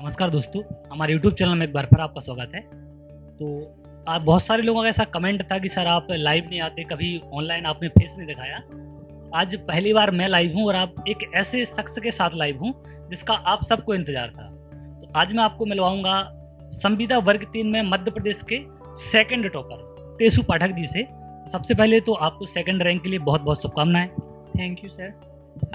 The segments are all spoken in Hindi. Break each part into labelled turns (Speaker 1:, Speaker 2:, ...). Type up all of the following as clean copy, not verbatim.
Speaker 1: नमस्कार दोस्तों, हमारे YouTube चैनल में एक बार फिर आपका स्वागत है। तो आप बहुत सारे लोगों का ऐसा कमेंट था कि सर आप लाइव नहीं आते, कभी ऑनलाइन आपने फेस नहीं दिखाया। आज पहली बार मैं लाइव हूँ और आप एक ऐसे शख्स के साथ लाइव हूँ जिसका आप सबको इंतजार था। तो आज मैं आपको मिलवाऊंगा संविदा वर्ग 3 में मध्य प्रदेश के सेकंड टॉपर तेसु पाठक जी से। तो सबसे पहले तो आपको सेकंड रैंक के लिए बहुत बहुत शुभकामनाएं।
Speaker 2: थैंक यू सर,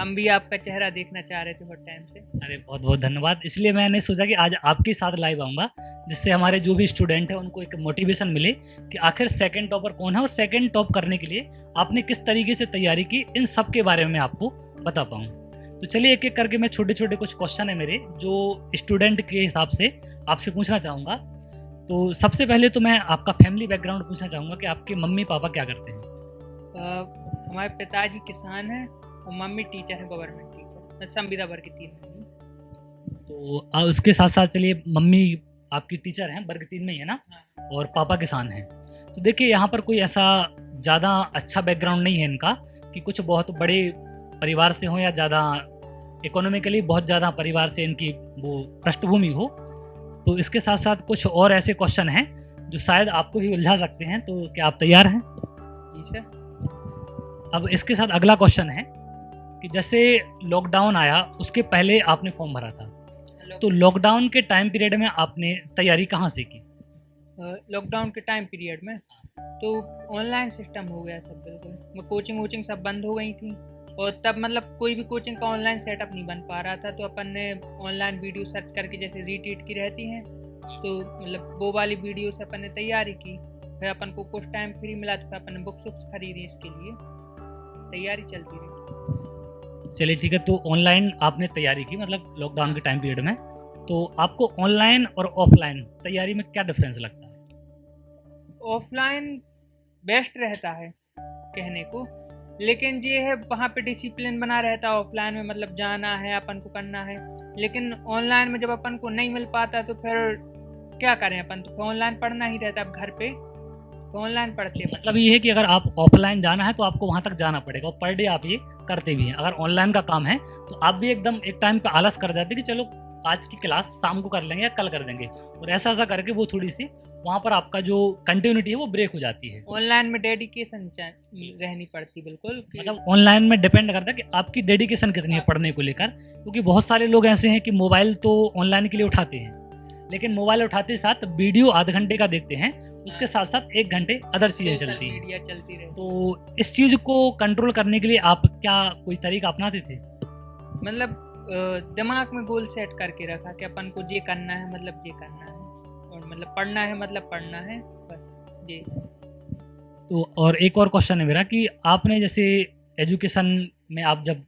Speaker 2: हम भी आपका चेहरा देखना चाह रहे थे बहुत टाइम से।
Speaker 1: अरे बहुत बहुत धन्यवाद। इसलिए मैंने सोचा कि आज आपके साथ लाइव आऊँगा, जिससे हमारे जो भी स्टूडेंट हैं उनको एक मोटिवेशन मिले कि आखिर सेकंड टॉपर कौन है और सेकंड टॉप करने के लिए आपने किस तरीके से तैयारी की, इन सब के बारे में आपको बता पाऊँ। तो चलिए एक एक करके मैं छोटे छोटे कुछ क्वेश्चन है मेरे जो स्टूडेंट के हिसाब से आपसे पूछना चाहूँगा। तो सबसे पहले तो मैं आपका फैमिली बैकग्राउंड पूछना चाहूँगा कि आपके मम्मी पापा क्या करते हैं?
Speaker 2: हमारे पिताजी किसान हैं और मम्मी टीचर है, गवर्नमेंट टीचर। मैं संविदा वर्ग 3 में हूँ।
Speaker 1: तो उसके साथ साथ चलिए, मम्मी आपकी टीचर हैं, वर्ग 3 में ही है ना?
Speaker 2: हाँ।
Speaker 1: और पापा किसान हैं। तो देखिए यहाँ पर कोई ऐसा ज़्यादा अच्छा बैकग्राउंड नहीं है इनका कि कुछ बहुत बड़े परिवार से हो या ज़्यादा इकोनॉमिकली बहुत ज़्यादा परिवार से इनकी वो पृष्ठभूमि हो। तो इसके साथ साथ कुछ और ऐसे क्वेश्चन हैं जो शायद आपको भी उलझा सकते हैं। तो क्या आप तैयार हैं?
Speaker 2: जी सर।
Speaker 1: अब इसके साथ अगला क्वेश्चन है कि जैसे लॉकडाउन आया उसके पहले आपने फॉर्म भरा था, तो लॉकडाउन के टाइम पीरियड में आपने तैयारी कहाँ से की?
Speaker 2: लॉकडाउन के टाइम पीरियड में तो ऑनलाइन सिस्टम हो गया सब, बिल्कुल कोचिंग वोचिंग सब बंद हो गई थी। और तब मतलब कोई भी कोचिंग का ऑनलाइन सेटअप नहीं बन पा रहा था, तो अपन ने ऑनलाइन वीडियो सर्च करके, जैसे रीटीट की रहती हैं, तो मतलब वो वाली वीडियो से अपन ने तैयारी की। फिर अपन को कुछ टाइम फ्री मिला तो फिर अपन ने बुक्स वुक्स खरीदी, इसके लिए तैयारी चलती रही।
Speaker 1: चलिए ठीक है। तो ऑनलाइन आपने तैयारी की, मतलब लॉकडाउन के टाइम पीरियड में। तो आपको ऑनलाइन और ऑफलाइन तैयारी में क्या डिफरेंस लगता है?
Speaker 2: ऑफलाइन बेस्ट रहता है कहने को, लेकिन ये है वहाँ पे डिसिप्लिन बना रहता है। ऑफलाइन में मतलब जाना है, अपन को करना है। लेकिन ऑनलाइन में जब अपन को नहीं मिल पाता तो फिर क्या करें अपन, तो ऑनलाइन पढ़ना ही रहता है। अब घर पे तो ऑनलाइन पढ़ते हैं।
Speaker 1: मतलब ये है कि अगर आप ऑफलाइन जाना है तो आपको वहाँ तक जाना पड़ेगा और पर डे आप ये करते भी हैं। अगर ऑनलाइन का काम है तो आप भी एकदम एक टाइम पे आलस कर जाते कि चलो आज की क्लास शाम को कर लेंगे या कल कर देंगे, और ऐसा ऐसा करके वो थोड़ी सी वहाँ पर आपका जो कंटिन्यूटी है वो ब्रेक हो जाती है।
Speaker 2: ऑनलाइन में डेडिकेशन रहनी पड़ती, बिल्कुल।
Speaker 1: मतलब ऑनलाइन में डिपेंड करता है कि आपकी डेडिकेशन कितनी है पढ़ने को लेकर, क्योंकि बहुत सारे लोग ऐसे हैं कि मोबाइल तो ऑनलाइन के लिए उठाते हैं, लेकिन मोबाइल उठाते साथ वीडियो आधे घंटे का देखते हैं, उसके साथ साथ 1 घंटे अदर चीजें चलती हैं।
Speaker 2: मीडिया चलती रहे।
Speaker 1: तो इस चीज को कंट्रोल करने के लिए आप क्या कोई तरीका अपनाते थे?
Speaker 2: मतलब दिमाग में गोल सेट करके रखा कि अपन को ये करना है, मतलब ये करना है, और मतलब पढ़ना है, मतलब पढ़ना है, बस ये।
Speaker 1: तो और एक और क्वेश्चन है मेरा कि आपने जैसे एजुकेशन में आप जब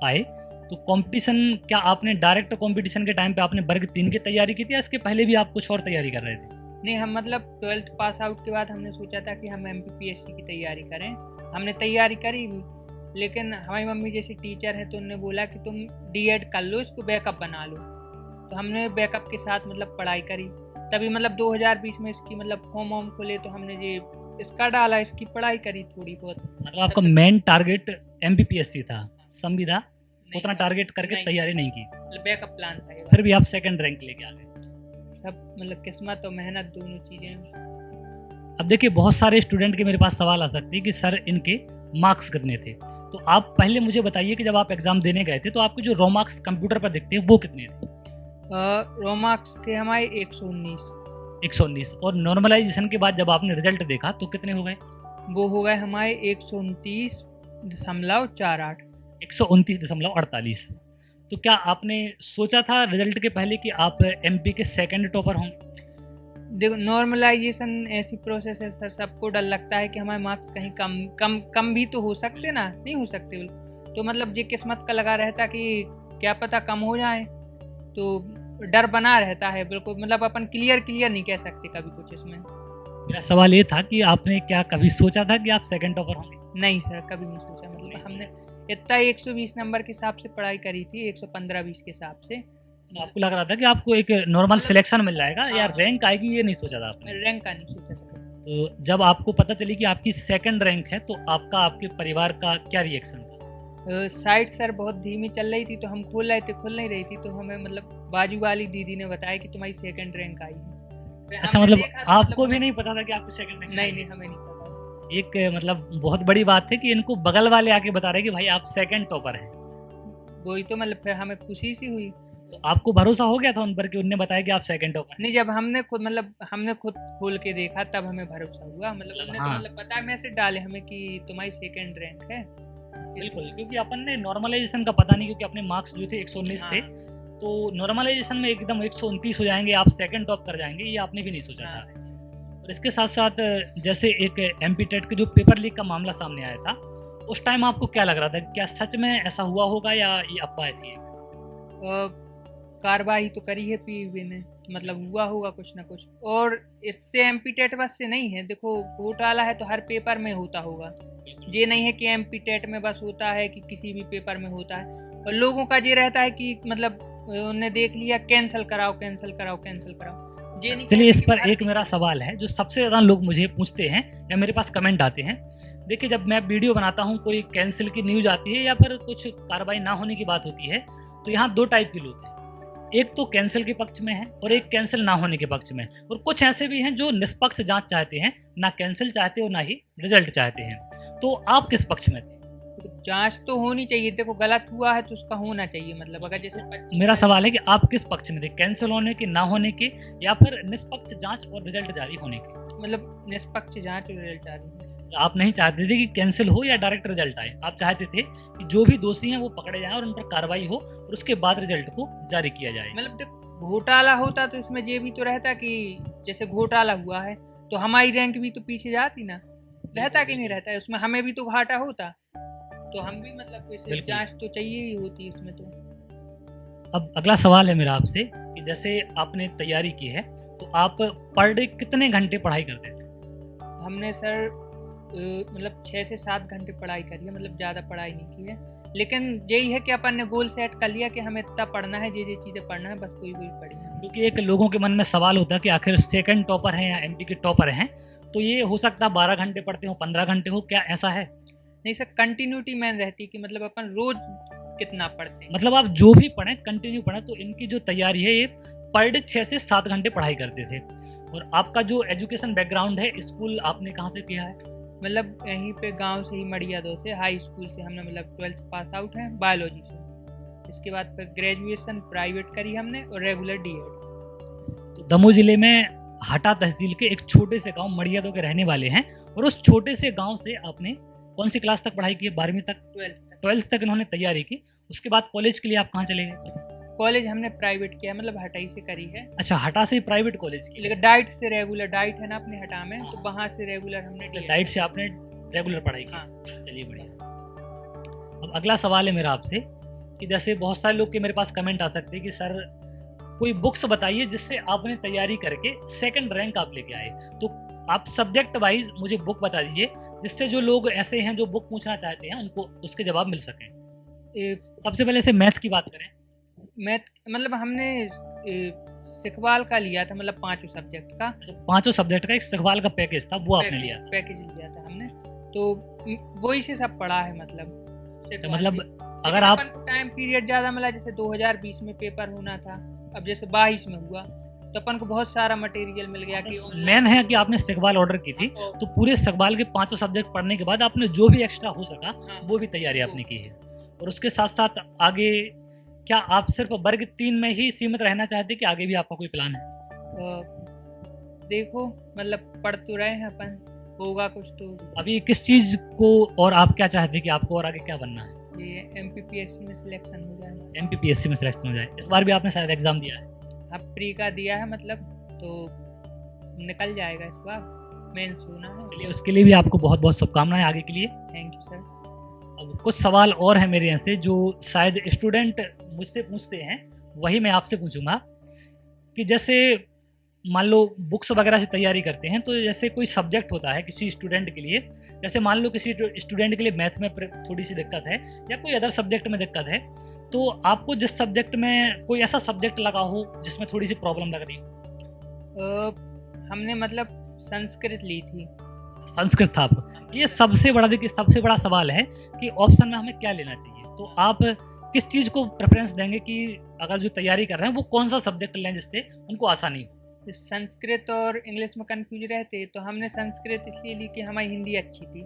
Speaker 1: आए तो कंपटीशन, क्या आपने डायरेक्ट कंपटीशन के टाइम पे आपने वर्ग 3 की तैयारी की थी या इसके पहले भी आप कुछ और तैयारी कर रहे थे?
Speaker 2: नहीं, हम मतलब 12th पास आउट के बाद हमने सोचा था कि हम MPPSC की तैयारी करें। हमने तैयारी करी भी, लेकिन हमारी मम्मी जैसे टीचर है तो उन्होंने बोला कि तुम D.Ed कर लो, इसको बैकअप बना लो। तो हमने बैकअप के साथ मतलब पढ़ाई करी। तभी मतलब 2020 में इसकी मतलब फॉर्म वॉर्म खुले तो हमने ये इसका डाला, इसकी पढ़ाई करी थोड़ी बहुत।
Speaker 1: मतलब आपका मेन टारगेट MPPSC था, संविदा उतना टारगेट करके तैयारी नहीं की?
Speaker 2: बैकअप प्लान था।
Speaker 1: फिर भी आप सेकंड रैंक लेके आ गए।
Speaker 2: सब मतलब किस्मत और मेहनत दोनों चीजें।
Speaker 1: अब देखिए बहुत सारे स्टूडेंट के मेरे पास सवाल आ सकते हैं कि सर इनके मार्क्स कितने थे। तो आप पहले मुझे बताइए कि जब आप एग्जाम देने गए थे तो आपके जो रॉ मार्क्स कंप्यूटर पर दिखते हैं वो कितने थे?
Speaker 2: रॉ मार्क्स थे हमारे 119।
Speaker 1: 119। और नॉर्मलाइजेशन के बाद जब आपने रिजल्ट देखा तो कितने हो गए?
Speaker 2: वो हो गए हमारे 129.48।
Speaker 1: 129.48। तो क्या आपने सोचा था रिजल्ट के पहले कि आप MP के सेकंड टॉपर होंगे?
Speaker 2: देखो, नॉर्मलाइजेशन ऐसी प्रोसेस है सर, सबको डर लगता है कि हमारे मार्क्स कहीं कम भी तो हो सकते ना, नहीं हो सकते बिल्कुल। तो मतलब ये किस्मत का लगा रहता कि क्या पता कम हो जाए, तो डर बना रहता है बिल्कुल। मतलब अपन क्लियर नहीं कह सकते कभी कुछ इसमें।
Speaker 1: मेरा सवाल ये था कि आपने क्या कभी सोचा था कि आप सेकंड टॉपर होंगे?
Speaker 2: नहीं सर, कभी नहीं सोचा। मतलब हमने इतना 120 नंबर के हिसाब से पढ़ाई करी थी, 115-20 के हिसाब से।
Speaker 1: आपको लग रहा था कि आपको एक नॉर्मल सिलेक्शन मिल जाएगा या रैंक आएगी, ये नहीं सोचा था आपने?
Speaker 2: रैंक का नहीं सोचा था।
Speaker 1: तो जब आपको पता चली कि आपकी सेकंड रैंक है तो आपके परिवार का क्या रिएक्शन था?
Speaker 2: साइट सर बहुत धीमी चल रही थी, तो हम खोल नहीं रही थी, तो हमें मतलब बाजू वाली दीदी ने बताया कि तुम्हारी सेकंड रैंक आई है। फिर
Speaker 1: अच्छा,
Speaker 2: हमने
Speaker 1: मतलब
Speaker 2: देखा तो
Speaker 1: आपको
Speaker 2: मतलब
Speaker 1: भी नहीं पता था कि आपकी सेकंड रैंक
Speaker 2: नहीं
Speaker 1: आई
Speaker 2: नहीं
Speaker 1: है?
Speaker 2: हमें नहीं पता था।
Speaker 1: एक मतलब बहुत बड़ी बात है कि इनको बगल वाले आके बता रहे हैं कि भाई आप सेकंड टॉपर हैं।
Speaker 2: वही तो मतलब फिर हमें खुशी सी हुई।
Speaker 1: तो आपको भरोसा हो गया था उन पर कि उनने बताया कि आप सेकंड टॉपर हैं?
Speaker 2: नहीं, जब हमने खुद खोल के देखा तब हमें भरोसा हुआ। मतलब
Speaker 1: मतलब
Speaker 2: उनने
Speaker 1: हाँ।
Speaker 2: तो मतलब पता है मैसेज डाले हमें कि तुम्हारी सेकंड रैंक है।
Speaker 1: बिल्कुल, क्योंकि अपन ने नॉर्मलाइजेशन का पता नहीं, क्योंकि अपने मार्क्स जो थे 119 थे,
Speaker 2: हाँ,
Speaker 1: तो नॉर्मलाइजेशन में एकदम 129 हो जाएंगे, आप सेकंड टॉप कर जाएंगे, ये आपने भी नहीं सोचा था।
Speaker 2: हाँ।
Speaker 1: और इसके साथ साथ जैसे एक एमपी टेट के जो पेपर लीक का मामला सामने आया था, उस टाइम आपको क्या लग रहा था, क्या सच में ऐसा हुआ होगा या ये अफवाह थी?
Speaker 2: कार्रवाई तो करी है पीयूबी ने, मतलब हुआ होगा कुछ ना कुछ। और इससे एमपी टेट बस से नहीं है, देखो घोटाला है तो हर पेपर में होता होगा। ये नहीं है कि एमपी टेट में बस होता है कि किसी भी पेपर में होता है। और लोगों का ये रहता है कि मतलब उन्हें देख लिया कैंसिल कराओ कैंसिल कराओ कैंसिल कराओ। ये नहीं
Speaker 1: चलिए,
Speaker 2: कहते
Speaker 1: इस
Speaker 2: कि
Speaker 1: पर
Speaker 2: भर्ती
Speaker 1: एक मेरा सवाल है जो सबसे ज्यादा लोग मुझे पूछते हैं या मेरे पास कमेंट आते हैं। देखिए, जब मैं वीडियो बनाता हूँ, कोई कैंसिल की न्यूज आती है या फिर कुछ कार्रवाई ना होने की बात होती है, तो यहाँ दो टाइप के लोग हैं। एक तो कैंसिल के पक्ष में है और एक कैंसिल ना होने के पक्ष में, और कुछ ऐसे भी हैं जो निष्पक्ष जांच चाहते हैं, ना कैंसिल चाहते और ना ही रिजल्ट चाहते हैं। तो आप किस पक्ष में थे?
Speaker 2: जांच तो होनी चाहिए। देखो गलत हुआ है तो उसका होना चाहिए। मतलब अगर जैसे 25
Speaker 1: मेरा सवाल है कि आप किस पक्ष में थे, कैंसिल होने के, ना होने के, या फिर निष्पक्ष जांच और रिजल्ट जारी होने के?
Speaker 2: मतलब निष्पक्ष जांच और रिजल्ट जारी है।
Speaker 1: आप नहीं चाहते थे कि कैंसिल हो या डायरेक्ट रिजल्ट आए, आप चाहते थे कि जो भी दोषी हैं वो पकड़े जाएं और उन पर कार्रवाई हो और उसके बाद रिजल्ट को जारी किया जाए।
Speaker 2: मतलब देखो घोटाला होता तो इसमें ये भी तो रहता कि जैसे घोटाला हुआ है तो हमारी रैंक भी तो पीछे जाती ना, रहता कि नहीं रहता है, उसमें हमें भी तो घाटा होता। तो हम भी मतलब इसे
Speaker 1: बिल्कुल।
Speaker 2: जांच तो चाहिए ही होती इसमें तो।
Speaker 1: अब अगला सवाल है मेरा आपसे कि जैसे आपने तैयारी की है, तो आप पर डे कितने घंटे पढ़ाई करते थे?
Speaker 2: हमने सर मतलब 6 से 7 घंटे पढ़ाई करी है, मतलब ज़्यादा पढ़ाई नहीं की है। लेकिन यही है कि अपन ने गोल सेट कर लिया कि हमें इतना पढ़ना है, ये चीज़ें पढ़ना है, बस कोई पढ़ी है।
Speaker 1: क्योंकि एक लोगों के मन में सवाल होता है कि आखिर सेकंड टॉपर हैं या एमपी के टॉपर हैं, तो ये हो सकता है 12 घंटे पढ़ते हो, 15 घंटे हो, क्या ऐसा है?
Speaker 2: नहीं सर, कंटिन्यूटी मैन रहती कि मतलब अपन रोज कितना पढ़ते हैं।
Speaker 1: मतलब आप जो भी पढ़ें कंटिन्यू पढ़ें, तो इनकी जो तैयारी है ये पर डे 6 से 7 घंटे पढ़ाई करते थे। और आपका जो एजुकेशन बैकग्राउंड है, स्कूल आपने कहाँ से किया है?
Speaker 2: मतलब यहीं पे गांव से ही मड़िया दो से हाई स्कूल से हमने मतलब 12th पास आउट है बायोलॉजी से। इसके बाद फिर ग्रेजुएशन प्राइवेट करी हमने और रेगुलर डीएड।
Speaker 1: तो दमोह जिले में हटा तहसील के एक छोटे से गांव मड़ियादो के रहने वाले हैं, और उस छोटे से गांव से आपने कौन सी क्लास तक पढ़ाई की है? 12वीं तक? 12th तक इन्होंने तैयारी की। उसके बाद कॉलेज के लिए आप कहाँ चले गए?
Speaker 2: कॉलेज हमने प्राइवेट किया, मतलब हटाई से करी है।
Speaker 1: अच्छा, हटा से प्राइवेट कॉलेज की?
Speaker 2: लेकिन डाइट से रेगुलर, डाइट है ना अपने हटा में, तो
Speaker 1: हाँ।
Speaker 2: वहाँ से रेगुलर हमने
Speaker 1: अच्छा,
Speaker 2: DED
Speaker 1: डाइट से आपने रेगुलर पढ़ाई की?
Speaker 2: हाँ।
Speaker 1: चलिए, बढ़िया। अब अगला सवाल है मेरा आपसे कि जैसे बहुत सारे लोग के मेरे पास कमेंट आ सकते हैं कि सर कोई बुक्स बताइए जिससे आपने तैयारी करके सेकंड रैंक आप लेके आए। तो आप सब्जेक्ट वाइज मुझे बुक बता दीजिए जिससे जो लोग ऐसे हैं जो बुक पूछना चाहते हैं उनको उसके जवाब मिल सके। सबसे पहले से मैथ की बात करें।
Speaker 2: मैथ मतलब हमने सिखवाल का लिया था, मतलब 5 सब्जेक्ट का।
Speaker 1: पांचों सब्जेक्ट का एक सवाल का पैकेज था, वो आपने लिया था?
Speaker 2: पैकेज लिया था हमने, तो वही से सब पढ़ा है मतलब।
Speaker 1: अच्छा, मतलब अगर
Speaker 2: लेकिन
Speaker 1: आप
Speaker 2: अपन को टाइम पीरियड ज्यादा मिला, जैसे 2020 में पेपर होना था, अब जैसे 22 में हुआ, तो अपन को बहुत सारा मटेरियल मिल गया कि
Speaker 1: मेन है कि आपने सिखवाल ऑर्डर की थी, तो पूरे सिखवाल के 5 सब्जेक्ट पढ़ने के बाद आपने जो भी एक्स्ट्रा हो सका वो भी तैयारी आपने की है। और उसके साथ साथ आगे क्या आप सिर्फ वर्ग 3 में ही सीमित रहना चाहते कि आगे भी आपका कोई प्लान है?
Speaker 2: देखो मतलब पढ़ तो रहे हैं अपन, होगा कुछ तो।
Speaker 1: अभी किस चीज को और आप क्या चाहते कि आपको और आगे क्या बनना है?
Speaker 2: ये MPPSC में सिलेक्शन हो जाए।
Speaker 1: MPPSC में सिलेक्शन हो जाए। इस बार भी आपने शायद एग्जाम दिया है?
Speaker 2: हाँ, प्री का दिया है, मतलब तो निकल जाएगा इस बार, मेंस होना है।
Speaker 1: चलिए, उसके लिए भी आपको बहुत बहुत शुभकामनाएं आगे के लिए।
Speaker 2: Thank you sir.
Speaker 1: अब कुछ सवाल और हैं मेरे यहाँ से जो शायद स्टूडेंट मुझसे पूछते हैं, वही मैं आपसे पूछूंगा कि जैसे मान लो बुक्स वगैरह से तैयारी करते हैं, तो जैसे कोई सब्जेक्ट होता है किसी स्टूडेंट के लिए, जैसे मान लो किसी स्टूडेंट के लिए मैथ में थोड़ी सी दिक्कत है या कोई अदर सब्जेक्ट में दिक्कत है, तो आपको जिस सब्जेक्ट में कोई ऐसा सब्जेक्ट लगा हो जिसमें थोड़ी सी प्रॉब्लम लग रही हो?
Speaker 2: हमने मतलब संस्कृत ली थी।
Speaker 1: संस्कृत था आपको? ये सबसे बड़ा, देखिए सबसे बड़ा सवाल है कि ऑप्शन में हमें क्या लेना चाहिए। तो आप किस चीज़ को प्रेफरेंस देंगे कि अगर जो तैयारी कर रहे हैं वो कौन सा सब्जेक्ट लें जिससे उनको आसानी हो?
Speaker 2: संस्कृत और इंग्लिश में कंफ्यूज रहते, तो हमने संस्कृत इसलिए ली कि हमारी हिंदी अच्छी थी,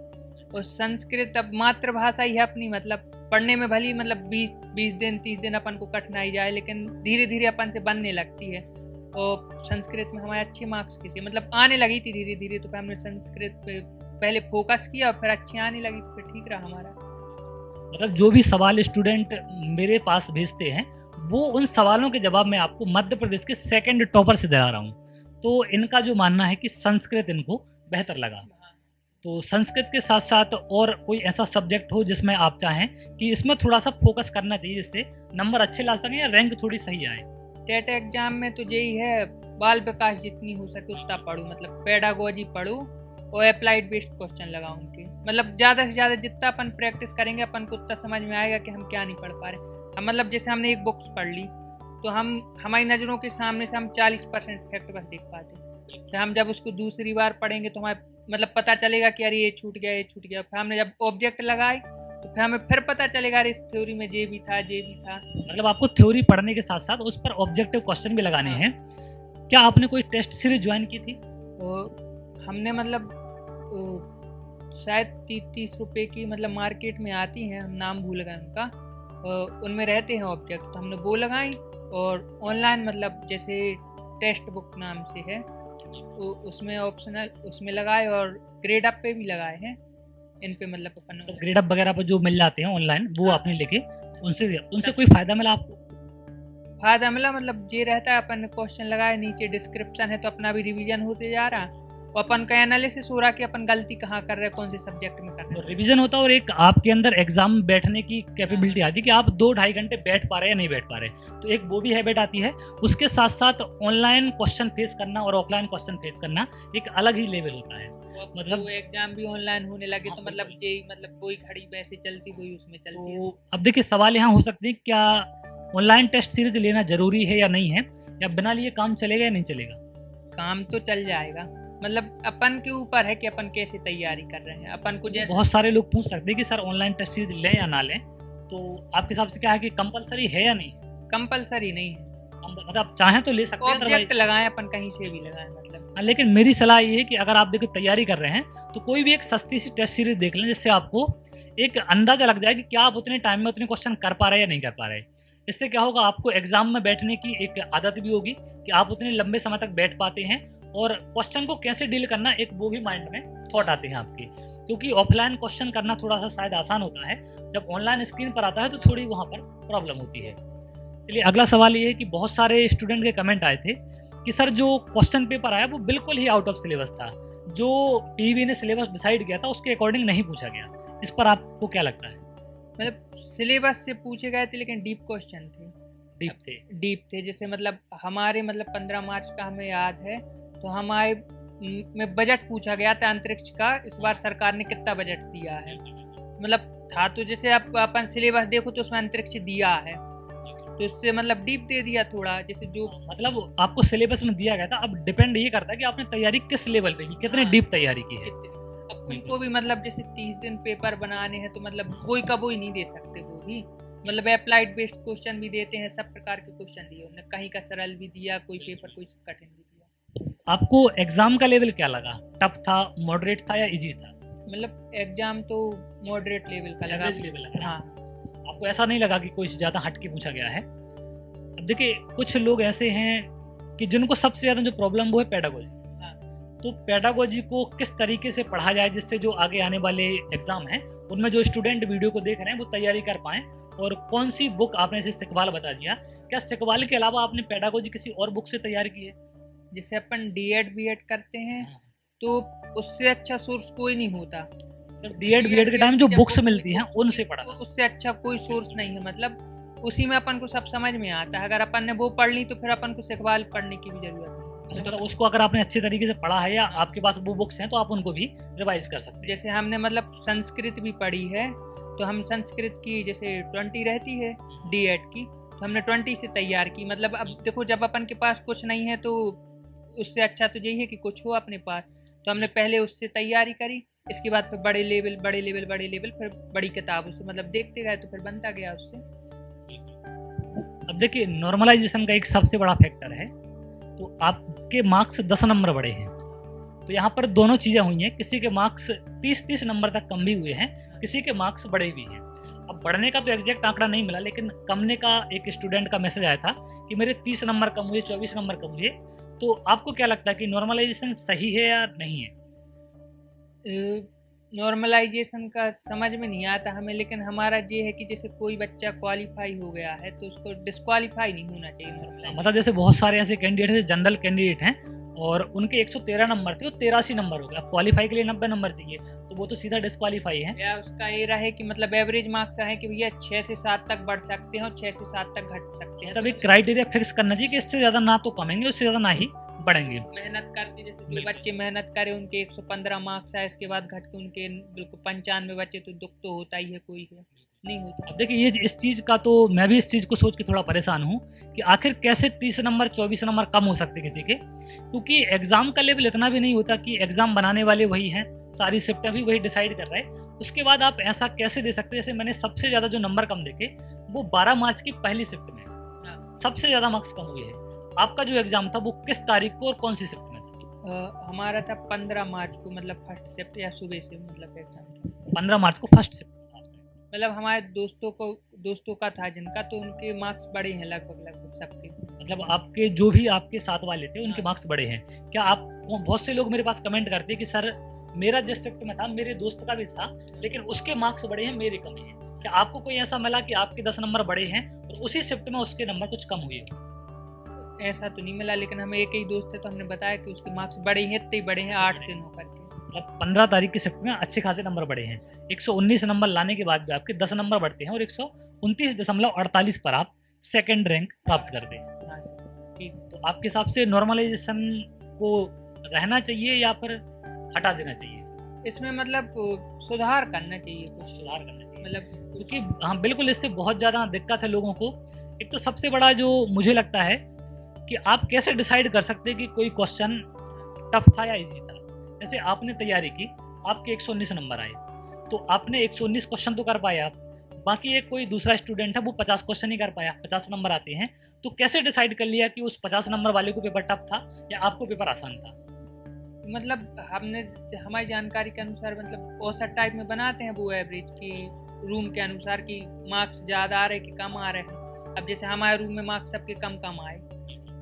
Speaker 2: और संस्कृत अब मातृभाषा ही है अपनी, मतलब पढ़ने में भली मतलब 20 दिन 30 दिन अपन को कठिनाई जाए, लेकिन धीरे धीरे अपन से बनने लगती है। और संस्कृत में हमारे अच्छे मार्क्स किसी मतलब आने लगी थी धीरे धीरे, तो फिर हमने संस्कृत पे पहले फोकस किया और फिर अच्छी आने लगी, तो फिर ठीक रहा हमारा।
Speaker 1: मतलब जो भी सवाल स्टूडेंट मेरे पास भेजते हैं वो उन सवालों के जवाब मैं आपको मध्य प्रदेश के सेकंड टॉपर से दिला रहा हूँ। तो इनका जो मानना है कि संस्कृत इनको बेहतर लगा। तो संस्कृत के साथ साथ और कोई ऐसा सब्जेक्ट हो जिसमें आप चाहें कि इसमें थोड़ा सा फोकस करना चाहिए जिससे नंबर अच्छे ला सकें या रैंक थोड़ी सही आए?
Speaker 2: टेट एग्जाम में तो यही है, बाल विकास जितनी हो सके उतना पढ़ूँ, मतलब पेडागोजी पढ़ूँ और अप्लाइड बेस्ड क्वेश्चन लगाऊं उनके, मतलब ज़्यादा से ज़्यादा जितना अपन प्रैक्टिस करेंगे अपन को उतना समझ में आएगा कि हम क्या नहीं पढ़ पा रहे। हम मतलब जैसे हमने एक बुक्स पढ़ ली तो हम हमारी नज़रों के सामने से हम 40% फैक्ट बस देख पाते, फिर हम जब उसको दूसरी बार पढ़ेंगे तो हमें मतलब पता चलेगा कि अरे ये छूट गया ये छूट गया। फिर हमने जब ऑब्जेक्ट लगाए तो फिर हमें फिर पता चलेगा अरे इस थ्योरी में ये भी था ये भी था।
Speaker 1: मतलब आपको थ्योरी पढ़ने के साथ साथ उस पर ऑब्जेक्टिव क्वेश्चन भी लगाने हैं। क्या आपने कोई टेस्ट सीरीज ज्वाइन की थी?
Speaker 2: तो हमने मतलब शायद 30 रुपए की मतलब मार्केट में आती हैं, हम नाम भूल गए उनका, उनमें रहते हैं ऑब्जेक्ट, तो हमने वो लगाई। और ऑनलाइन मतलब जैसे टेस्ट बुक नाम से है उसमें ऑप्शनल उसमें लगाए, और ग्रेड अप पे भी लगाए हैं इन पे, मतलब अपन
Speaker 1: तो ग्रेड अप वगैरह पर जो मिल जाते हैं ऑनलाइन वो आपने लेके उनसे कोई फायदा मिला आपको?
Speaker 2: फायदा मिला, मतलब ये रहता है अपन क्वेश्चन लगाए, नीचे डिस्क्रिप्शन है तो अपना भी रिवीजन होते जा रहा, और अपन का एनालिसिस हो रहा कि अपन गलती कहाँ कर रहे हैं, कौन से सब्जेक्ट में कर रहे हैं।
Speaker 1: रिवीजन होता है और एक आपके अंदर एग्जाम में बैठने की कैपेबिलिटी आती है कि आप 2-2.5 घंटे बैठ पा रहे हैं या नहीं बैठ पा रहे, तो एक वो भी हैबिट आती है। उसके साथ साथ ऑनलाइन क्वेश्चन फेस करना और ऑफलाइन क्वेश्चन फेस करना एक अलग ही लेवल होता है।
Speaker 2: मतलब एग्जाम भी ऑनलाइन होने लगे तो मतलब यही मतलब कोई घड़ी वैसे चलती वही उसमें चलती है।
Speaker 1: तो अब देखिए सवाल यहाँ हो सकते हैं, क्या ऑनलाइन टेस्ट सीरीज लेना जरूरी है या नहीं है, या बिना लिए काम चलेगा या नहीं चलेगा?
Speaker 2: काम तो चल जाएगा, मतलब अपन के ऊपर है कि अपन कैसे तैयारी कर रहे हैं। अपन को जैसे
Speaker 1: बहुत सारे लोग पूछ सकते हैं कि सर ऑनलाइन टेस्ट सीरीज लें या ना लें, तो आपके हिसाब से क्या है कि कंपलसरी है या नहीं?
Speaker 2: कंपलसरी नहीं है,
Speaker 1: मतलब आप चाहें तो ले सकते हैं,
Speaker 2: ऑब्जेक्ट लगाएं अपन कहीं से भी लगाएं मतलब।
Speaker 1: लेकिन मेरी सलाह ये है कि अगर आप देखो तैयारी कर रहे हैं तो कोई भी एक सस्ती सी टेस्ट सीरीज देख लें जिससे आपको एक अंदाजा लग जाए कि क्या आप उतने टाइम में उतने क्वेश्चन कर पा रहे हैं या नहीं कर पा रहे। इससे क्या होगा, आपको एग्जाम में बैठने की एक आदत भी होगी कि आप उतने लंबे समय तक बैठ पाते हैं, और क्वेश्चन को कैसे डील करना एक वो भी माइंड में थॉट आते हैं आपके। क्योंकि ऑफलाइन क्वेश्चन करना थोड़ा सा शायद आसान होता है, जब ऑनलाइन स्क्रीन पर आता है तो थोड़ी वहाँ पर प्रॉब्लम होती है। चलिए अगला सवाल ये है कि बहुत सारे स्टूडेंट के कमेंट आए थे कि सर जो क्वेश्चन पेपर आया वो बिल्कुल ही आउट ऑफ सिलेबस था, जो पीवी ने सिलेबस डिसाइड किया था उसके अकॉर्डिंग नहीं पूछा गया। इस पर आपको क्या लगता है?
Speaker 2: मतलब सिलेबस से पूछे गए थे लेकिन डीप क्वेश्चन थे। डीप थे जैसे मतलब हमारे मतलब 15 मार्च का हमें याद है, तो हमारे में बजट पूछा गया था अंतरिक्ष का, इस बार सरकार ने कितना बजट दिया है, मतलब था तो जैसे आप अपन सिलेबस देखो तो उसमें अंतरिक्ष दिया है, तो उससे मतलब डीप दे दिया थोड़ा, जैसे जो
Speaker 1: मतलब आपको सिलेबस में दिया गया था। अब डिपेंड ये करता है कि आपने तैयारी किस लेवल पे की, कितने डीप तैयारी की है।
Speaker 2: अब उनको भी मतलब जैसे 30 दिन पेपर बनाने हैं तो मतलब कोई का वही नहीं दे सकते, वो भी मतलब अप्लाइड बेस्ड क्वेश्चन भी देते हैं, सब प्रकार के क्वेश्चन दिए उन्होंने, कहीं का सरल भी दिया, कोई पेपर कोई कठिन भी दिया।
Speaker 1: आपको एग्जाम का लेवल क्या लगा? टफ था, मॉडरेट था या इजी था?
Speaker 2: मतलब एग्जाम तो मॉडरेट लेवल का लगा।
Speaker 1: लेवल लगा।
Speaker 2: हाँ,
Speaker 1: आपको ऐसा नहीं लगा कि कोई ज्यादा हट के पूछा गया है? अब देखिए कुछ लोग ऐसे हैं कि जिनको सबसे ज्यादा जो प्रॉब्लम वो है पेडागोजी। तो पेडागोजी को किस तरीके से पढ़ा जाए जिससे जो आगे आने वाले एग्जाम हैं उनमें जो स्टूडेंट वीडियो को देख रहे हैं वो तैयारी कर पाएं, और कौन सी बुक आपने जैसे सिकवाल बता दिया, क्या सिकवाल के अलावा आपने पेडागोजी किसी और बुक से तैयारी की है?
Speaker 2: जैसे अपन डीएड बीएड करते हैं तो उससे अच्छा सोर्स कोई नहीं होता।
Speaker 1: डीएड बीएड के टाइम जो बुक्स मिलती हैं उनसे पढ़ा,
Speaker 2: उससे अच्छा कोई सोर्स नहीं है, मतलब उसी में अपन को सब समझ में आता है। अगर अपन ने वो पढ़ ली तो फिर अपन को सिकवाल पढ़ने की भी जरूरत नहीं।
Speaker 1: मतलब उसको अगर आपने अच्छे तरीके से पढ़ा है या आपके पास वो बुक्स हैं तो आप उनको भी रिवाइज कर सकते हैं।
Speaker 2: जैसे हमने मतलब संस्कृत भी पढ़ी है, तो हम संस्कृत की जैसे 20 रहती है डीएड की, तो हमने 20 से तैयार की। मतलब अब देखो जब अपन के पास कुछ नहीं है तो उससे अच्छा तो यही है कि कुछ हो अपने पास, तो हमने पहले उससे तैयारी करी, इसके बाद फिर बड़े लेवल फिर बड़ी किताबों से मतलब देखते गए तो फिर बनता गया उससे।
Speaker 1: अब देखिए नॉर्मलाइजेशन का एक सबसे बड़ा फैक्टर है, तो आपके मार्क्स 10 नंबर बढ़े हैं, तो यहाँ पर दोनों चीज़ें हुई हैं, किसी के मार्क्स 30-30 नंबर तक कम भी हुए हैं, किसी के मार्क्स बढ़े भी हैं। अब बढ़ने का तो एग्जैक्ट आंकड़ा नहीं मिला, लेकिन कमने का एक स्टूडेंट का मैसेज आया था कि मेरे 30 नंबर कम हुए, 24 नंबर कम हुए। तो आपको क्या लगता है कि नॉर्मलाइजेशन सही है या नहीं है?
Speaker 2: नॉर्मलाइजेशन का समझ में नहीं आता हमें, लेकिन हमारा ये है कि जैसे कोई बच्चा क्वालिफाई हो गया है तो उसको डिस्क्वालीफाई नहीं होना चाहिए नॉर्मलाइजेशन।
Speaker 1: मतलब जैसे बहुत सारे ऐसे कैंडिडेट हैं, जनरल कैंडिडेट हैं, और उनके 113 नंबर थे, वो 83 नंबर हो गए। अब क्वालिफाई के लिए 90 नंबर चाहिए, तो वो तो सीधा डिस्क्वालीफाई है।
Speaker 2: या उसका ये रहे कि मतलब एवरेज मार्क्स रहे कि भैया 6 से 7 तक बढ़ सकते हैं और 6 से 7 तक घट सकते हैं।
Speaker 1: मतलब एक क्राइटेरिया फिक्स करना चाहिए कि इससे ज्यादा ना तो कमेंगे, उससे ज्यादा ना ही बढ़ेंगे।
Speaker 2: मेहनत करके जैसे जो
Speaker 1: बिल्कुल।
Speaker 2: बच्चे मेहनत करे उनके 115 मार्क्स आए, इसके बाद घट के उनके बिल्कुल 95 बचे, तो दुख तो होता ही है, कोई है नहीं होता।
Speaker 1: अब देखिए ये इस चीज का तो मैं भी इस चीज को सोच के थोड़ा परेशान हूँ कि आखिर कैसे 30 नंबर 24 नंबर कम हो सकते किसी के, क्योंकि एग्जाम का लेवल इतना भी नहीं होता कि एग्जाम बनाने वाले वही हैं, सारी शिफ्टें भी वही डिसाइड कर रहे हैं। उसके बाद आप ऐसा कैसे दे सकते हैं? जैसे मैंने सबसे ज्यादा जो नंबर कम देखे वो 12 मार्च की पहली शिफ्ट में सबसे ज्यादा मार्क्स कम हुए हैं। आपका जो एग्जाम था वो किस तारीख को और कौन सी शिफ्ट में था?
Speaker 2: हमारा था 15 मार्च को, मतलब फर्स्ट शिफ्ट या सुबह से मतलब एग्जाम था।
Speaker 1: 15 मार्च को फर्स्ट शिफ्ट।
Speaker 2: मतलब हमारे दोस्तों का था जिनका, तो उनके मार्क्स बड़े हैं लगभग सबके।
Speaker 1: मतलब आपके जो भी आपके साथ वाले थे उनके
Speaker 2: हाँ।
Speaker 1: मार्क्स बड़े हैं। क्या आप बहुत से लोग मेरे पास कमेंट करते हैं कि सर मेरा जिस शिफ्ट में था मेरे दोस्त का भी था, लेकिन उसके मार्क्स बड़े हैं, मेरे कम हैं। क्या आपको कोई ऐसा मिला कि आपके 10 नंबर बड़े हैं और उसी शिफ्ट में उसके नंबर कुछ कम हुए?
Speaker 2: ऐसा तो नहीं मिला, लेकिन हमें एक ही दोस्त है तो हमने बताया कि उसके मार्क्स बड़े हैं, इतने बड़े हैं 8 से 9 करके।
Speaker 1: मतलब 15 तारीख की शिफ्ट में अच्छे खासे नंबर बढ़े हैं। 119 नंबर लाने के बाद भी आपके 10 नंबर बढ़ते हैं और 129.48 पर आप सेकंड रैंक प्राप्त करते हैं।
Speaker 2: हाँ सर, ठीक।
Speaker 1: तो आपके हिसाब से नॉर्मलाइजेशन को रहना चाहिए या फिर हटा देना चाहिए?
Speaker 2: इसमें मतलब सुधार करना चाहिए, कुछ
Speaker 1: सुधार करना चाहिए,
Speaker 2: मतलब
Speaker 1: क्योंकि हाँ बिल्कुल इससे बहुत ज़्यादा दिक्कत है लोगों को। एक तो सबसे बड़ा जो मुझे लगता है कि आप कैसे डिसाइड कर सकते हैं कि कोई क्वेश्चन टफ था या इजी था। जैसे आपने तैयारी की, आपके 119 नंबर आए, तो आपने 119 क्वेश्चन तो कर पाए आप, बाकी एक कोई दूसरा स्टूडेंट है वो 50 क्वेश्चन ही कर पाया, 50 नंबर आते हैं, तो कैसे डिसाइड कर लिया कि उस 50 नंबर वाले को पेपर टफ था या आपको पेपर आसान था?
Speaker 2: मतलब हमने हमारी जानकारी के अनुसार मतलब औसत टाइप में बनाते हैं वो एवरेज की, रूम के अनुसार कि मार्क्स ज़्यादा आ रहे कि कम आ रहे हैं। अब जैसे हमारे रूम में मार्क्स सबके कम आए,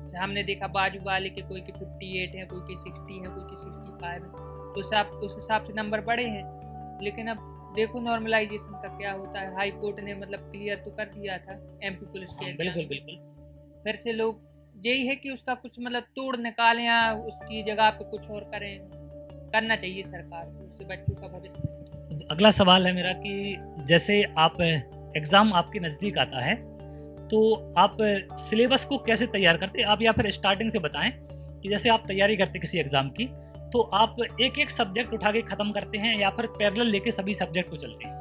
Speaker 2: जैसे हमने देखा बाजू वाले के कोई के 58 है, कोई के 60 है, कोई के 65 है, तो उस हिसाब से नंबर बड़े हैं। लेकिन अब देखो नॉर्मलाइजेशन का क्या होता है। हाई कोर्ट ने मतलब क्लियर तो कर दिया था एमपी पुलिस के एग्जाम।
Speaker 1: बिल्कुल बिल्कुल।
Speaker 2: फिर से लोग यही है कि उसका कुछ मतलब तोड़ निकालें या उसकी जगह पे कुछ और करें, करना चाहिए सरकार को, उससे बच्चों का भविष्य।
Speaker 1: अगला सवाल है मेरा कि जैसे आप एग्ज़ाम आपके नज़दीक आता है तो आप सिलेबस को कैसे तैयार करते हैं? आप या फिर स्टार्टिंग से बताएं कि जैसे आप तैयारी करते किसी एग्ज़ाम की तो आप एक एक सब्जेक्ट उठा के ख़त्म करते हैं या फिर पैरेलल लेके सभी सब्जेक्ट को चलते हैं?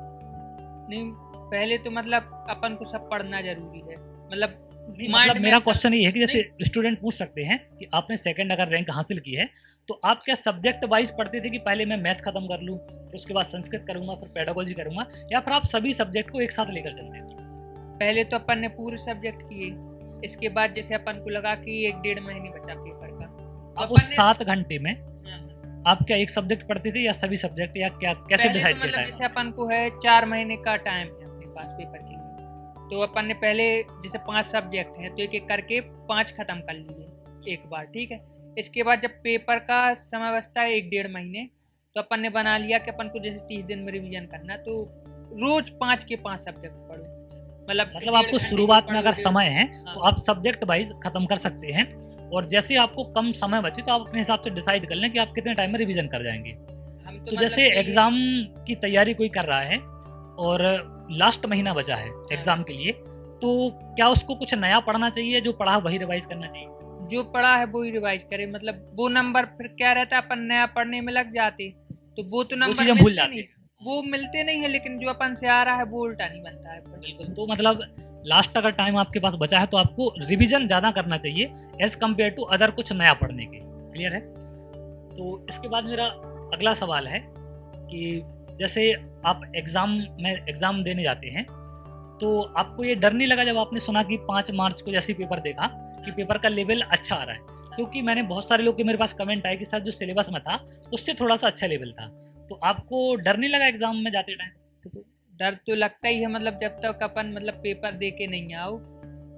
Speaker 2: नहीं, पहले तो मतलब अपन को सब पढ़ना जरूरी है, मतलब
Speaker 1: मतलब मेरा क्वेश्चन ये है कि जैसे स्टूडेंट पूछ सकते हैं कि आपने सेकंड अगर रैंक हासिल की है तो आप क्या सब्जेक्ट वाइज पढ़ते थे कि पहले मैं मैथ खत्म कर लूँ, फिर उसके बाद संस्कृत करूंगा, फिर पेडागोजी करूंगा, या फिर आप सभी सब्जेक्ट को एक साथ लेकर चलते थे?
Speaker 2: पहले तो अपन ने पूरे सब्जेक्ट किए, इसके बाद जैसे अपन को लगा कि 1-1.5 महीने बचा पेपर का, तो
Speaker 1: आप उस 7 घंटे में आप क्या एक सब्जेक्ट पढ़ते थे या सभी सब्जेक्ट, या क्या कैसे डिसाइड
Speaker 2: मतलब
Speaker 1: किया?
Speaker 2: जैसे अपन को है 4 महीने का टाइम है अपने पास पेपर के लिए, तो अपन ने पहले जैसे 5 सब्जेक्ट हैं तो एक एक करके 5 खत्म कर लिए एक बार, ठीक है। इसके बाद जब पेपर का समय बचता है 1-1.5 महीने, तो अपन ने बना लिया कि अपन को जैसे 30 दिन में रिवीजन करना, तो रोज 5 के 5 सब्जेक्ट पढ़ो। मतलब
Speaker 1: आपको शुरुआत में अगर समय है
Speaker 2: हाँ।
Speaker 1: तो आप सब्जेक्ट वाइज खत्म कर सकते हैं, और जैसे आपको कम समय बचे तो आप अपने हिसाब से डिसाइड कर लें कि आप कितने टाइम में रिवीजन कर जाएंगे।
Speaker 2: हम
Speaker 1: तो जैसे एग्जाम की तैयारी कोई कर रहा है और लास्ट महीना बचा है एग्जाम के लिए, तो क्या उसको कुछ नया पढ़ना चाहिए, जो पढ़ा वही रिवाइज करना चाहिए?
Speaker 2: जो पढ़ा है वो ही रिवाइज करे, मतलब वो नंबर फिर क्या रहता है अपन नया पढ़ने में लग जाते तो वो तो नंबर
Speaker 1: चीजें भूल जाते हैं,
Speaker 2: वो मिलते नहीं है, लेकिन जो अपन से आ रहा है वो उल्टा नहीं बनता है।
Speaker 1: बिल्कुल। तो मतलब लास्ट अगर टाइम आपके पास बचा है तो आपको रिवीजन ज्यादा करना चाहिए एज कम्पेयर टू अदर कुछ नया पढ़ने के। क्लियर है? तो इसके बाद मेरा अगला सवाल है कि जैसे आप एग्जाम में एग्जाम देने जाते हैं तो आपको ये डर नहीं लगा जब आपने सुना कि 5 मार्च को जैसे पेपर देखा कि पेपर का लेवल अच्छा आ रहा है? क्योंकि मैंने बहुत सारे लोग के मेरे पास कमेंट आए कि सर जो सिलेबस में था उससे थोड़ा सा अच्छा लेवल था, तो आपको डर नहीं लगा एग्जाम में जाते टाइम?
Speaker 2: तो डर तो लगता ही है, मतलब जब तक अपन मतलब पेपर दे के नहीं आओ,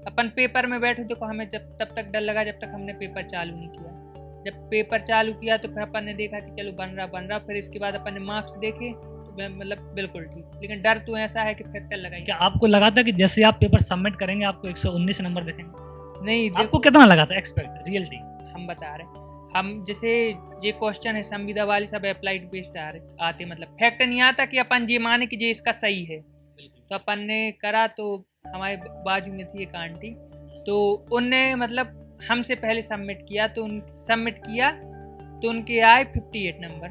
Speaker 2: अपन पेपर में बैठे तो हमें जब तब तक डर लगा जब तक हमने पेपर चालू नहीं किया। जब पेपर चालू किया तो फिर अपन ने देखा कि चलो बन रहा, फिर इसके बाद अपन ने मार्क्स देखे तो मतलब बिल्कुल ठीक। लेकिन डर तो ऐसा है कि फैक्टर लगा।
Speaker 1: क्या आपको लगा था कि जैसे आप पेपर सबमिट करेंगे आपको 119 नंबर दिखेंगे?
Speaker 2: नहीं,
Speaker 1: आपको कितना लगा था एक्सपेक्ट रियलिटी?
Speaker 2: हम बता रहे हम जैसे ये क्वेश्चन है संविदा वाले सब अप्लाइड बेस्ड आते, मतलब फैक्ट नहीं आता कि अपन ये माने कि ये इसका सही है। तो अपन ने करा तो हमारे बाजू में थी एक आंटी, तो उनने मतलब हमसे पहले सबमिट किया तो उनके आए 58 नंबर।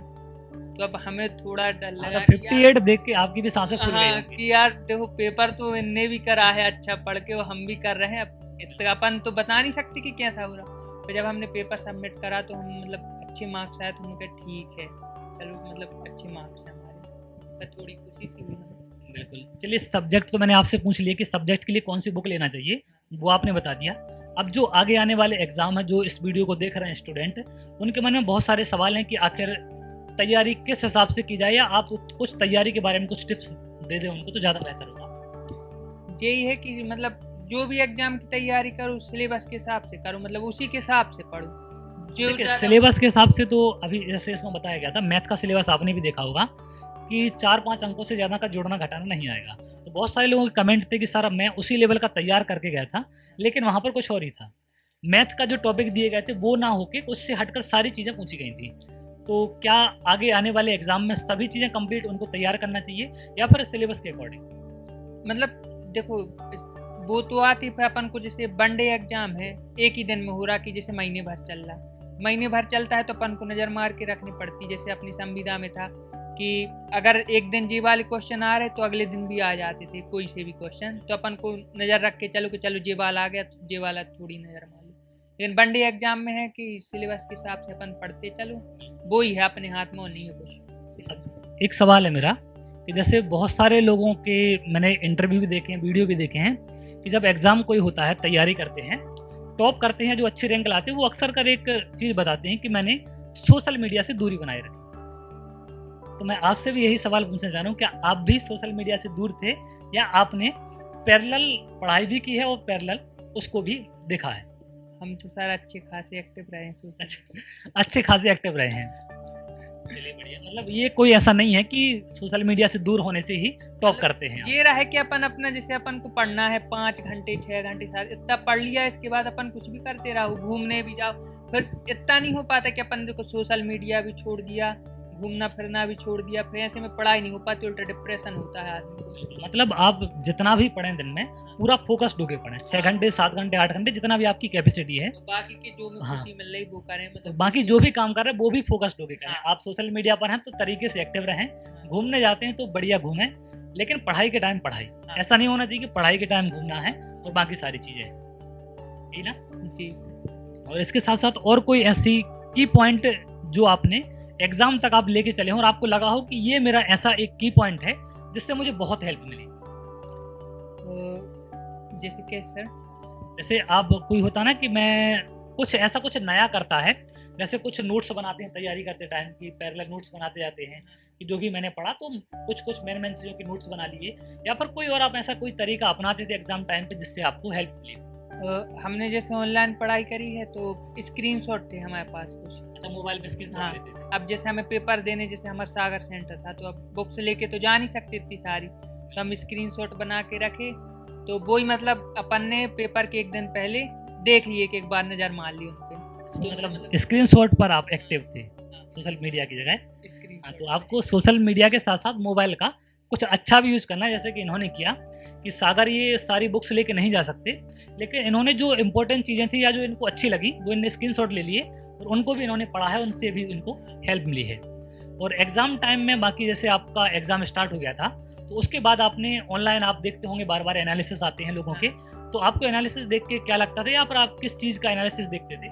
Speaker 2: तो अब हमें थोड़ा डर लगा
Speaker 1: 58 देख के आपकी भी सांसें फूल गई
Speaker 2: कि यार देखो पेपर तो इनने भी करा है अच्छा पढ़ के, वो हम भी कर रहे हैं, अब अपन तो बता नहीं सकते कि कैसा हो रहा। फिर जब हमने पेपर सबमिट करा तो हम मतलब अच्छे मार्क्स आए तो हमने कहा ठीक है चलो, मतलब अच्छे मार्क्स हैं हमारे, तो थोड़ी खुशी सी हुई हमें।
Speaker 1: बिल्कुल। चलिए, सब्जेक्ट तो मैंने आपसे पूछ लिया कि सब्जेक्ट के लिए कौन सी बुक लेना चाहिए, वो आपने बता दिया। अब जो आगे आने वाले एग्जाम है, जो इस वीडियो को देख रहे हैं स्टूडेंट, उनके मन में बहुत सारे सवाल हैं कि आखिर तैयारी किस हिसाब से की जाए, या आप कुछ तैयारी के बारे में कुछ टिप्स दे दें उनको तो ज़्यादा बेहतर होगा।
Speaker 2: यही है कि मतलब जो भी एग्जाम की तैयारी करो सिलेबस के हिसाब से करो, मतलब उसी के हिसाब से पढ़ो।
Speaker 1: देखिए, सिलेबस के हिसाब से तो अभी जैसे इसमें बताया गया था, मैथ का सिलेबस आपने भी देखा होगा कि 4-5 अंकों से ज़्यादा का जोड़ना घटाना नहीं आएगा। तो बहुत सारे लोगों के कमेंट थे कि सर मैं उसी लेवल का तैयार करके गया था लेकिन वहाँ पर कुछ और ही था। मैथ का जो टॉपिक दिए गए थे वो ना होके उससे हटकर सारी चीज़ें पूछी गई थी। तो क्या आगे आने वाले एग्जाम में सभी चीज़ें कंप्लीट उनको तैयार करना चाहिए या फिर सिलेबस के अकॉर्डिंग?
Speaker 2: मतलब देखो वो तो आती है अपन को, जैसे वनडे एग्जाम है एक ही दिन में हो रहा कि जैसे महीने भर चल रहा, महीने भर चलता है तो अपन को नज़र मार के रखनी पड़ती। जैसे अपनी संविदा में था कि अगर एक दिन जी वाले क्वेश्चन आ रहे तो अगले दिन भी आ जाते थे कोई से भी क्वेश्चन, तो अपन को नज़र रख के चलो कि चलो जे वाला आ गया तो जे वाला थोड़ी नज़र मार लो। लेकिन वनडे एग्जाम में है कि सिलेबस के हिसाब से अपन पढ़ते चलो, वो ही है अपने हाथ में और नहीं है कुछ।
Speaker 1: एक सवाल है मेरा कि जैसे बहुत सारे लोगों के मैंने इंटरव्यू भी देखे हैं, वीडियो भी देखे हैं कि जब एग्ज़ाम कोई होता है, तैयारी करते हैं, टॉप करते हैं, जो अच्छे रैंक लाते हैं, वो अक्सर कर एक चीज़ बताते हैं कि मैंने सोशल मीडिया से दूरी बनाए रखी। तो मैं आपसे भी यही सवाल पूछना चाह रहा हूँ, क्या आप भी सोशल मीडिया से दूर थे या आपने पैरेलल पढ़ाई भी की है और पैरेलल उसको भी देखा है?
Speaker 2: हम तो सर अच्छे खासे एक्टिव रहे हैं।
Speaker 1: अच्छे खासे एक्टिव रहे हैं। चलिए बढ़िया। मतलब ये कोई ऐसा नहीं है कि सोशल मीडिया से दूर होने से ही टॉप करते हैं।
Speaker 2: ये रहा है कि अपन अपना जैसे अपन को पढ़ना है 5 घंटे 6 घंटे साथ इतना पढ़ लिया, इसके बाद अपन कुछ भी करते रहो, घूमने भी जाओ, फिर इतना नहीं हो पाता कि अपन देखो सोशल मीडिया भी छोड़ दिया, घूमना फिरना भी छोड़ दिया, फिर ऐसे में पढ़ाई नहीं हो पाती, उल्टा डिप्रेशन होता है आदमी को।
Speaker 1: मतलब आप जितना भी पढ़ें दिन में पूरा फोकस्ड होके पढ़ें, 6 घंटे 7 घंटे 8 घंटे जितना भी आपकी कैपेसिटी है,
Speaker 2: तो बाकी के जो भी खुशी मिल रही वो करें, मतलब
Speaker 1: बाकी जो भी काम कर रहे हैं वो भी फोकस्ड होके करें। आप सोशल मीडिया पर हैं तो तरीके से एक्टिव रहें, घूमने जाते हैं तो बढ़िया घूमें, लेकिन पढ़ाई के टाइम पढ़ाई, ऐसा नहीं होना चाहिए कि पढ़ाई के टाइम घूमना है और बाकी सारी चीजें हैं, ठीक ना
Speaker 2: जी।
Speaker 1: और इसके साथ साथ और कोई ऐसी की पॉइंट जो आपने एग्जाम तक आप लेके चले हो और आपको लगा हो कि ये मेरा ऐसा एक की पॉइंट है जिससे मुझे बहुत हेल्प मिली?
Speaker 2: जैसे कि सर,
Speaker 1: जैसे आप कोई होता ना कि मैं कुछ ऐसा कुछ नया करता है, जैसे कुछ नोट्स बनाते हैं तैयारी करते टाइम की, पैरेलल नोट्स बनाते जाते हैं कि जो भी मैंने पढ़ा तो कुछ मेन चीज़ों की नोट्स बना लिए, या फिर कोई और आप ऐसा कोई तरीका अपनाते थे एग्जाम टाइम पे जिससे आपको हेल्प मिली?
Speaker 2: हमने जैसे ऑनलाइन पढ़ाई करी है तो स्क्रीनशॉट थे हमारे पास कुछ।
Speaker 1: अच्छा, मोबाइल पे स्क्रीनशॉट लेते थे।
Speaker 2: अब जैसे हमें पेपर देने, जैसे हमारा सागर सेंटर था तो अब बुक्स लेके तो जा नहीं सकते इतनी सारी, तो हम स्क्रीनशॉट बना के रखे, तो वही मतलब अपन ने पेपर के एक दिन पहले देख लिए कि एक बार नज़र मार ली उन पे।
Speaker 1: तो मतलब स्क्रीनशॉट पर आप एक्टिव थे सोशल मीडिया की जगह। तो आपको सोशल मीडिया के साथ साथ मोबाइल का कुछ अच्छा भी यूज़ करना है, जैसे कि इन्होंने किया कि सागर ये सारी बुक्स लेके नहीं जा सकते, लेकिन इन्होंने जो इम्पोर्टेंट चीज़ें थी या जो इनको अच्छी लगी वो इन्हें स्क्रीनशॉट ले लिए और उनको भी इन्होंने पढ़ा है, उनसे भी इनको हेल्प मिली है। और एग्ज़ाम टाइम में बाकी जैसे आपका एग्ज़ाम स्टार्ट हो गया था तो उसके बाद आपने ऑनलाइन आप देखते होंगे बार बार एनालिसिस आते हैं लोगों के, तो आपको एनालिसिस देख के क्या लगता था या फिर आप किस चीज़ का एनालिसिस देखते थे?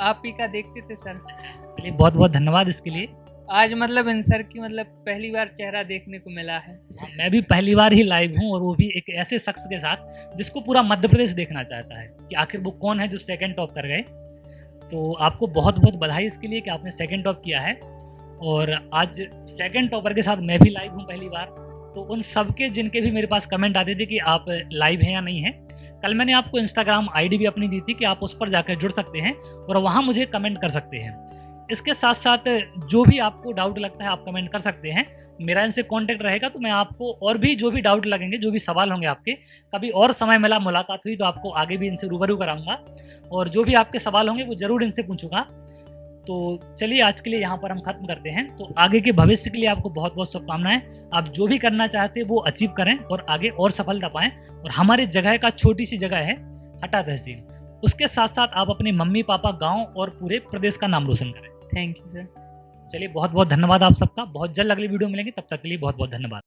Speaker 2: आप ही का देखते थे सर।
Speaker 1: चलिए, बहुत बहुत धन्यवाद इसके लिए।
Speaker 2: आज मतलब इन सर की मतलब पहली बार चेहरा देखने को मिला है।
Speaker 1: मैं भी पहली बार ही लाइव हूँ, और वो भी एक ऐसे शख्स के साथ जिसको पूरा मध्य प्रदेश देखना चाहता है कि आखिर वो कौन है जो सेकंड टॉप कर गए। तो आपको बहुत बहुत बधाई इसके लिए कि आपने सेकंड टॉप किया है। और आज सेकंड टॉपर के साथ मैं भी लाइव हूँ पहली बार। तो उन सब के जिनके भी मेरे पास कमेंट आते थे कि आप लाइव हैं या नहीं हैं, कल मैंने आपको इंस्टाग्राम आईडी भी अपनी दी थी कि आप उस पर जाकर जुड़ सकते हैं और वहाँ मुझे कमेंट कर सकते हैं। इसके साथ साथ जो भी आपको डाउट लगता है आप कमेंट कर सकते हैं, मेरा इनसे कांटेक्ट रहेगा। तो मैं आपको और भी जो भी डाउट लगेंगे, जो भी सवाल होंगे आपके, कभी और समय मिला, मुलाकात हुई तो आपको आगे भी इनसे रूबरू कराऊंगा, और जो भी आपके सवाल होंगे वो ज़रूर इनसे पूछूंगा। तो चलिए आज के लिए यहाँ पर हम खत्म करते हैं। तो आगे के भविष्य के लिए आपको बहुत बहुत शुभकामनाएं। आप जो भी करना चाहते हैं वो अचीव करें और आगे और सफलता पाएं। और हमारे जगह का छोटी सी जगह है हटा तहसील, उसके साथ साथ आप अपने मम्मी पापा, गाँव और पूरे प्रदेश का नाम रोशन करें।
Speaker 2: Thank you sir.
Speaker 1: चलिए बहुत बहुत धन्यवाद आप सबका। बहुत जल्द अगली वीडियो मिलेंगे, तब तक के लिए बहुत बहुत धन्यवाद।